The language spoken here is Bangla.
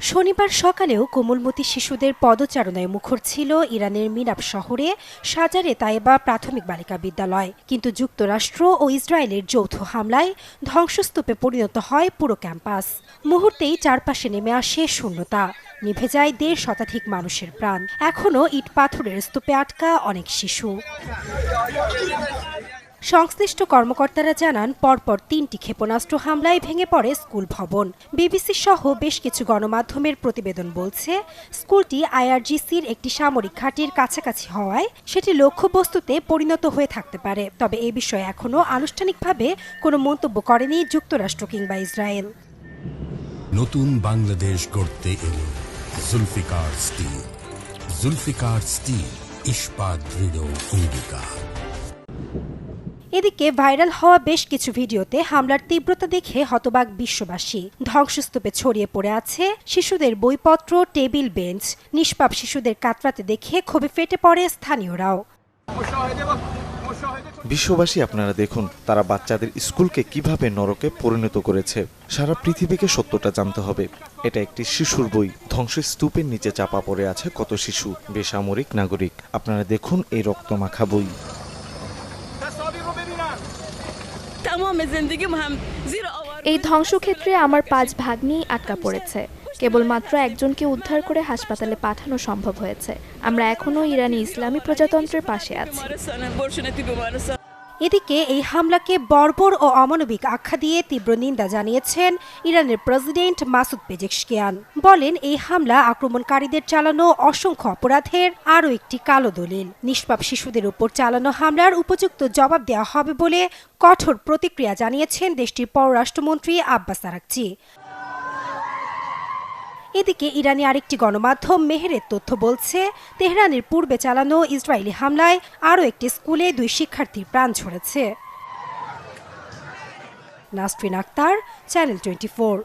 শনিবার সকালেও কোমলমতি শিশুদের পদচারণায় মুখর ছিল ইরানের মিনাব শহরে সাজারে তায়েবা প্রাথমিক বালিকা বিদ্যালয়। কিন্তু যুক্তরাষ্ট্র ও ইসরায়েলের যৌথ হামলায় ধ্বংসস্তূপে পরিণত হয় পুরো ক্যাম্পাস। মুহূর্তেই চারপাশে নেমে আসে শূন্যতা, নিভে যায় ১.৫ শতাধিক মানুষের প্রাণ। এখনও ইট পাথরের স্তূপে আটকা অনেক শিশু। সংশ্লিষ্ট কর্মকর্তারা জানান, পরপর ৩টি ক্ষেপণাস্ত্র হামলায় ভেঙে পড়ে স্কুল ভবন। বিবিসি সহ বেশ কিছু গণমাধ্যমের প্রতিবেদন বলছে, স্কুলটি আইআরজিসির একটি সামরিক ঘাঁটির কাছাকাছি হওয়ায় সেটি লক্ষ্যবস্তুতে পরিণত হয়ে থাকতে পারে। তবে এ বিষয়ে এখনও আনুষ্ঠানিকভাবে কোনো মন্তব্য করেনি যুক্তরাষ্ট্র কিংবা ইসরায়েল। নতুন বাংলাদেশ গড়তে এলো জুলফিকার স্টিল। জুলফিকার স্টিল, ইস্পাত দৃঢ় অঙ্গীকার। এদিকে ভাইরাল হওয়া বেশ কিছু ভিডিওতে হামলার তীব্রতা দেখে হতবাক বিশ্ববাসী। ধ্বংসস্তূপে ছড়িয়ে পড়ে আছে শিশুদের বইপত্র, টেবিল, বেঞ্চ। নিষ্পাপ শিশুদের কাতরাতে দেখে ক্ষোভে ফেটে পড়ে স্থানীয়রাও। বিশ্ববাসী, আপনারা দেখুন তারা বাচ্চাদের স্কুলকে কিভাবে নরকে পরিণত করেছে। সারা পৃথিবীকে সত্যটা জানতে হবে। এটা একটি শিশুর বই। ধ্বংসস্তূপের নিচে চাপা পড়ে আছে কত শিশু, বেসামরিক নাগরিক। আপনারা দেখুন এই রক্তমাখা বই। এই ধ্বংসক্ষেত্রে আমার ৫ ভাগ্নি আটকা পড়েছে। কেবলমাত্র একজনকে উদ্ধার করে হাসপাতালে পাঠানো সম্ভব হয়েছে। আমরা এখনও ইরানি ইসলামী প্রজাতন্ত্রের পাশে আছি। এদিকে এই হামলাকে বর্বর ও অমানবিক আখ্যা দিয়ে তীব্র নিন্দা জানিয়েছেন ইরানের প্রেসিডেন্ট মাসুদ পেজেশকিয়ান। বলেন, এই হামলা আক্রমণকারীদের চালানো অসংখ্য অপরাধের আরও একটি কালো দলিল। নিষ্পাপ শিশুদের উপর চালানো হামলার উপযুক্ত জবাব দেওয়া হবে বলে কঠোর প্রতিক্রিয়া জানিয়েছেন দেশটির পররাষ্ট্রমন্ত্রী আব্বাস আরাকচি। এদিকে ইরানি আরেকটি গণমাধ্যম মেহেরের তথ্য বলছে, তেহরানের পূর্বে চালানো ইসরায়েলি হামলায় আরও একটি স্কুলে 2 শিক্ষার্থীর প্রাণ ঝরেছে। নাসরিন আক্তার, চ্যানেল 24।